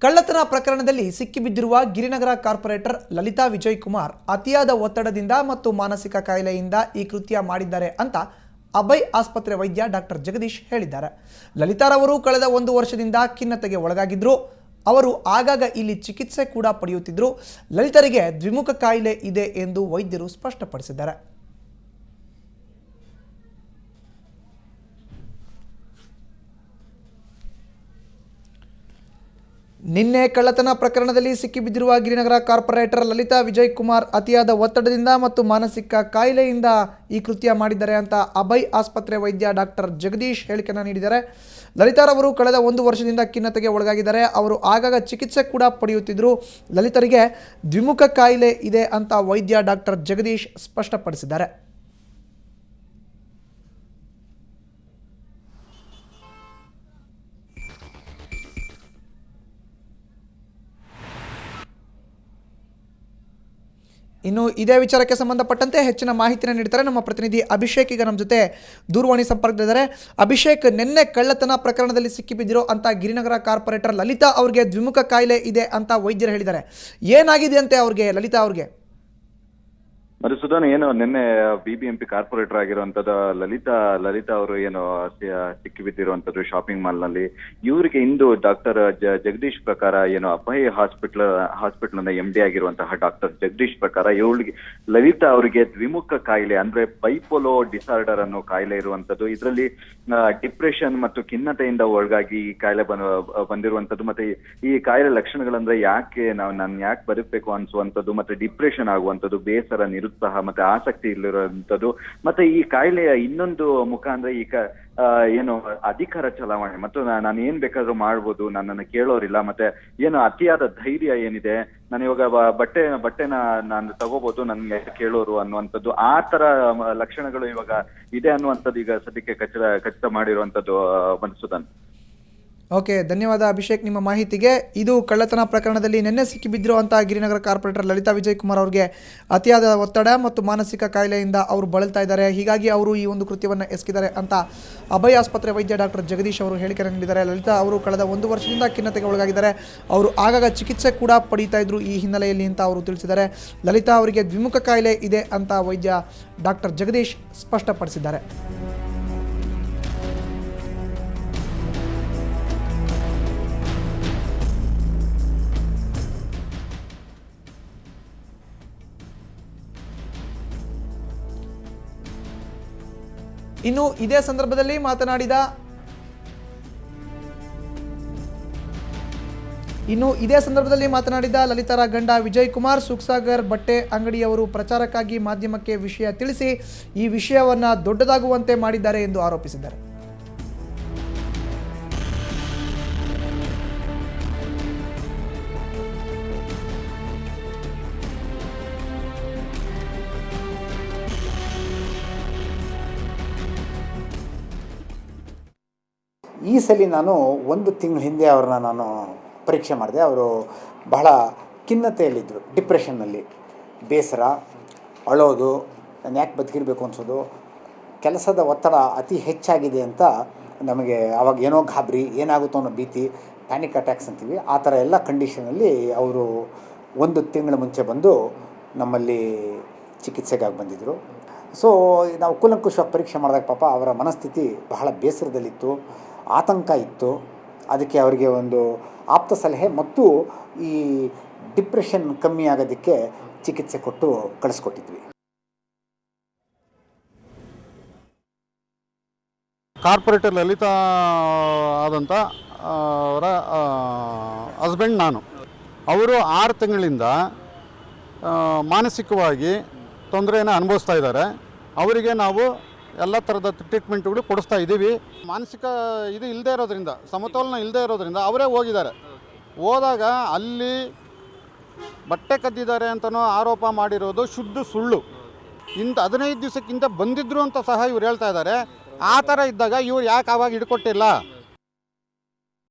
ಕಳ್ಳತನ ಪ್ರಕರಣದಲ್ಲಿ ಸಿಕ್ಕಿಬಿದ್ದಿರುವ ಗಿರಿನಗರ ಕಾರ್ಪೊರೇಟರ್ ಲಲಿತಾ ವಿಜಯಕುಮಾರ್ ಅತಿಯಾದ ಒತ್ತಡದಿಂದ ಮತ್ತು ಮಾನಸಿಕ ಕಾಯಿಲೆಯಿಂದ ಈ ಕೃತ್ಯ ಮಾಡಿದ್ದಾರೆ ಅಂತ ಅಭಯ್ ಆಸ್ಪತ್ರೆ ವೈದ್ಯ ಡಾಕ್ಟರ್ ಜಗದೀಶ್ ಹೇಳಿದ್ದಾರೆ. ಲಲಿತಾರವರು ಕಳೆದ 1 ವರ್ಷದಿಂದ ಖಿನ್ನತೆಗೆ ಒಳಗಾಗಿದ್ರು. ಅವರು ಆಗಾಗ ಇಲ್ಲಿ ಚಿಕಿತ್ಸೆ ಕೂಡ ಪಡೆಯುತ್ತಿದ್ದರು. ಲಲಿತರಿಗೆ ದ್ವಿಮುಖ ಕಾಯಿಲೆ ಇದೆ ಎಂದು ವೈದ್ಯರು ಸ್ಪಷ್ಟಪಡಿಸಿದ್ದಾರೆ. ನಿನ್ನೆ ಕಳ್ಳತನ ಪ್ರಕರಣದಲ್ಲಿ ಸಿಕ್ಕಿಬಿದ್ದಿರುವ ಗಿರಿನಗರ ಕಾರ್ಪೊರೇಟರ್ ಲಲಿತಾ ವಿಜಯಕುಮಾರ್ ಅತಿಯಾದ ಒತ್ತಡದಿಂದ ಮತ್ತು ಮಾನಸಿಕ ಕಾಯಿಲೆಯಿಂದ ಈ ಕೃತ್ಯ ಮಾಡಿದ್ದಾರೆ ಅಂತ ಅಭಯ್ ಆಸ್ಪತ್ರೆ ವೈದ್ಯ ಡಾಕ್ಟರ್ ಜಗದೀಶ್ ಹೇಳಿಕೆಯನ್ನು ನೀಡಿದ್ದಾರೆ. ಲಲಿತಾರವರು ಕಳೆದ 1 ವರ್ಷದಿಂದ ಖಿನ್ನತೆಗೆ ಒಳಗಾಗಿದ್ದಾರೆ. ಅವರು ಆಗಾಗ ಚಿಕಿತ್ಸೆ ಕೂಡ ಪಡೆಯುತ್ತಿದ್ದರು. ಲಲಿತರಿಗೆ ದ್ವಿಮುಖ ಕಾಯಿಲೆ ಇದೆ ಅಂತ ವೈದ್ಯ ಡಾಕ್ಟರ್ ಜಗದೀಶ್ ಸ್ಪಷ್ಟಪಡಿಸಿದ್ದಾರೆ. ಇನ್ನು ಇದೇ ವಿಚಾರಕ್ಕೆ ಸಂಬಂಧಪಟ್ಟಂತೆ ಹೆಚ್ಚಿನ ಮಾಹಿತಿಯನ್ನು ನೀಡ್ತಾರೆ ನಮ್ಮ ಪ್ರತಿನಿಧಿ ಅಭಿಷೇಕ್. ಈಗ ನಮ್ಮ ಜೊತೆ ದೂರವಾಣಿ ಸಂಪರ್ಕದಲ್ಲಿದ್ದಾರೆ. ಅಭಿಷೇಕ್, ನಿನ್ನೆ ಕಳ್ಳತನ ಪ್ರಕರಣದಲ್ಲಿ ಸಿಕ್ಕಿಬಿದ್ದಿರೋ ಅಂತ ಗಿರಿನಗರ ಕಾರ್ಪೊರೇಟರ್ ಲಲಿತಾ ಅವ್ರಿಗೆ ದ್ವಿಮುಖ ಕಾಯಿಲೆ ಇದೆ ಅಂತ ವೈದ್ಯರು ಹೇಳಿದ್ದಾರೆ. ಏನಾಗಿದೆ ಅಂತೆ ಅವ್ರಿಗೆ, ಲಲಿತಾ ಅವ್ರಿಗೆ? ಮಧುಸೂದನ್, ಏನು ನಿನ್ನೆ BBMP ಕಾರ್ಪೊರೇಟರ್ ಆಗಿರುವಂತದ್ದು ಲಲಿತಾ ಅವರು ಏನು ಸಿಕ್ಕಿಬಿದ್ದಿರುವಂತದ್ದು ಶಾಪಿಂಗ್ ಮಾಲ್ ನಲ್ಲಿ. ಇವರಿಗೆ ಇಂದು ಡಾಕ್ಟರ್ ಜಗದೀಶ್ ಪ್ರಕಾರ ಏನು ಅಭಯ್ ಹಾಸ್ಪಿಟಲ್ ನ MD ಆಗಿರುವಂತಹ ಡಾಕ್ಟರ್ ಜಗದೀಶ್ ಪ್ರಕಾರ ಇವಳಿಗೆ ಲಲಿತಾ ಅವರಿಗೆ ದ್ವಿಮುಖ ಕಾಯಿಲೆ ಅಂದ್ರೆ ಬೈಪೋಲೋ ಡಿಸಾರ್ಡರ್ ಅನ್ನೋ ಕಾಯಿಲೆ ಇರುವಂತದ್ದು. ಇದರಲ್ಲಿ ಡಿಪ್ರೆಷನ್ ಮತ್ತು ಖಿನ್ನತೆಯಿಂದ ಒಳಗಾಗಿ ಈ ಕಾಯಿಲೆ ಬಂದಿರುವಂತದ್ದು. ಮತ್ತೆ ಈ ಕಾಯಿಲೆ ಲಕ್ಷಣಗಳಂದ್ರೆ ನಾನು ಯಾಕೆ ಬದುಕಬೇಕು ಅನ್ಸುವಂಥದ್ದು, ಮತ್ತೆ ಡಿಪ್ರೆಷನ್ ಆಗುವಂಥದ್ದು, ಬೇಸರ, ನಿರುತ್ಸಾಹ ಮತ್ತೆ ಆಸಕ್ತಿ ಇಲ್ಲಿರುವಂತದ್ದು. ಮತ್ತೆ ಈ ಕಾಯಿಲೆಯ ಇನ್ನೊಂದು ಮುಖ ಅಂದ್ರೆ ಏನು ಅಧಿಕಾರ ಚಲಾವಣೆ ಮತ್ತು ನಾನು ಏನ್ ಬೇಕಾದ್ರೂ ಮಾಡ್ಬೋದು, ನನ್ನನ್ನು ಕೇಳೋರಿಲ್ಲ, ಮತ್ತೆ ಏನು ಅತಿಯಾದ ಧೈರ್ಯ ಏನಿದೆ, ನಾನು ಇವಾಗ ಬಟ್ಟೆನ ನಾನು ತಗೋಬಹುದು, ನನ್ಗೆ ಕೇಳೋರು ಅನ್ನುವಂಥದ್ದು, ಆ ತರ ಲಕ್ಷಣಗಳು ಇವಾಗ ಇದೆ ಅನ್ನುವಂಥದ್ದು ಈಗ ಸದ್ಯಕ್ಕೆ ಖಚಿತ ಮಾಡಿರುವಂತದ್ದು ಮಧುಸೂದನ್. ಓಕೆ, ಧನ್ಯವಾದ ಅಭಿಷೇಕ್ ನಿಮ್ಮ ಮಾಹಿತಿಗೆ. ಇದು ಕಳ್ಳತನ ಪ್ರಕರಣದಲ್ಲಿ ನಿನ್ನೆ ಸಿಕ್ಕಿಬಿದ್ದಿರುವಂಥ ಗಿರಿನಗರ ಕಾರ್ಪೊರೇಟರ್ ಲಲಿತಾ ವಿಜಯಕುಮಾರ್ ಅವರಿಗೆ ಅತಿಯಾದ ಒತ್ತಡ ಮತ್ತು ಮಾನಸಿಕ ಕಾಯಿಲೆಯಿಂದ ಅವರು ಬಳಲ್ತಾ ಇದ್ದಾರೆ. ಹೀಗಾಗಿ ಅವರು ಈ ಒಂದು ಕೃತ್ಯವನ್ನು ಎಸಗಿದ್ದಾರೆ ಅಂತ ಅಭಯ್ ಆಸ್ಪತ್ರೆ ವೈದ್ಯ ಡಾಕ್ಟರ್ ಜಗದೀಶ್ ಅವರು ಹೇಳಿಕೆ ನೀಡಿದ್ದಾರೆ. ಲಲಿತಾ ಅವರು ಕಳೆದ 1 ವರ್ಷದಿಂದ ಖಿನ್ನತೆಗೆ ಒಳಗಾಗಿದ್ದಾರೆ. ಅವರು ಆಗಾಗ ಚಿಕಿತ್ಸೆ ಕೂಡ ಪಡೀತಾ ಇದ್ರು ಈ ಹಿನ್ನೆಲೆಯಲ್ಲಿ ಅಂತ ಅವರು ತಿಳಿಸಿದ್ದಾರೆ. ಲಲಿತಾ ಅವರಿಗೆ ದ್ವಿಮುಖ ಕಾಯಿಲೆ ಇದೆ ಅಂತ ವೈದ್ಯ ಡಾಕ್ಟರ್ ಜಗದೀಶ್ ಸ್ಪಷ್ಟಪಡಿಸಿದ್ದಾರೆ. ಇನ್ನು ಇದೇ ಸಂದರ್ಭದಲ್ಲಿ ಮಾತನಾಡಿದ ಲಲಿತಾರ ಗಂಡ ವಿಜಯ್ ಕುಮಾರ್, ಸುಖಸಾಗರ್ ಬಟ್ಟೆ ಅಂಗಡಿಯವರು ಪ್ರಚಾರಕ್ಕಾಗಿ ಮಾಧ್ಯಮಕ್ಕೆ ವಿಷಯ ತಿಳಿಸಿ ಈ ವಿಷಯವನ್ನ ದೊಡ್ಡದಾಗುವಂತೆ ಮಾಡಿದ್ದಾರೆ ಎಂದು ಆರೋಪಿಸಿದ್ದಾರೆ. ಈ ಸಲ ನಾನು 1 ತಿಂಗಳ ಹಿಂದೆ ಅವ್ರನ್ನ ನಾನು ಪರೀಕ್ಷೆ ಮಾಡಿದೆ. ಅವರು ಬಹಳ ಖಿನ್ನತೆಯಲ್ಲಿದ್ದರು, ಡಿಪ್ರೆಷನ್ನಲ್ಲಿ, ಬೇಸರ, ಅಳೋದು, ನಾನು ಯಾಕೆ ಬದುಕಿರಬೇಕು ಅನಿಸೋದು, ಕೆಲಸದ ಒತ್ತಡ ಅತಿ ಹೆಚ್ಚಾಗಿದೆ ಅಂತ ನಮಗೆ ಆವಾಗ ಏನೋ ಗಾಬರಿ, ಏನಾಗುತ್ತೋ ಅನ್ನೋ ಭೀತಿ, ಪ್ಯಾನಿಕ್ ಅಟ್ಯಾಕ್ಸ್ ಅಂತೀವಿ, ಆ ಥರ ಎಲ್ಲ ಕಂಡೀಷನಲ್ಲಿ ಅವರು 1 ತಿಂಗಳ ಮುಂಚೆ ಬಂದು ನಮ್ಮಲ್ಲಿ ಚಿಕಿತ್ಸೆಗಾಗಿ ಬಂದಿದ್ದರು. ಸೊ ನಾವು ಕೂಲಂಕುಷವಾಗಿ ಪರೀಕ್ಷೆ ಮಾಡಿದಾಗ ಪಾಪ ಅವರ ಮನಸ್ಥಿತಿ ಬಹಳ ಬೇಸರದಲ್ಲಿತ್ತು, ಆತಂಕ ಇತ್ತು. ಅದಕ್ಕೆ ಅವರಿಗೆ ಒಂದು ಆಪ್ತ ಸಲಹೆ ಮತ್ತು ಈ ಡಿಪ್ರೆಷನ್ ಕಮ್ಮಿ ಆಗೋದಕ್ಕೆ ಚಿಕಿತ್ಸೆ ಕೊಟ್ಟು ಕಳಿಸ್ಕೊಟ್ಟಿದ್ವಿ. ಕಾರ್ಪೊರೇಟರ್ ಲಲಿತಾ ಆದಂಥ ಅವರ ಹಸ್ಬೆಂಡ್ ನಾನು. ಅವರು 6 ತಿಂಗಳಿಂದ ಮಾನಸಿಕವಾಗಿ ತೊಂದರೆಯನ್ನು ಅನುಭವಿಸ್ತಾ ಇದ್ದಾರೆ. ಅವರಿಗೆ ನಾವು ಎಲ್ಲ ಥರದ ಟ್ರೀಟ್ಮೆಂಟ್ಗಳು ಕೊಡಿಸ್ತಾ ಇದ್ದೀವಿ. ಮಾನಸಿಕ ಇದು ಇಲ್ಲದೆ ಇರೋದ್ರಿಂದ, ಸಮತೋಲನ ಇಲ್ಲದೆ ಇರೋದ್ರಿಂದ ಅವರೇ ಹೋಗಿದ್ದಾರೆ. ಹೋದಾಗ ಅಲ್ಲಿ ಬಟ್ಟೆ ಕದ್ದಿದ್ದಾರೆ ಅಂತನೋ ಆರೋಪ ಮಾಡಿರೋದು ಶುದ್ಧ ಸುಳ್ಳು. 15 ದಿವಸಕ್ಕಿಂತ ಬಂದಿದ್ರು ಅಂತ ಸಹ ಇವ್ರು ಹೇಳ್ತಾ ಇದ್ದಾರೆ. ಆ ಥರ ಇದ್ದಾಗ ಇವ್ರು ಯಾಕೆ ಆವಾಗ ಹಿಡ್ಕೊಟ್ಟಿಲ್ಲ?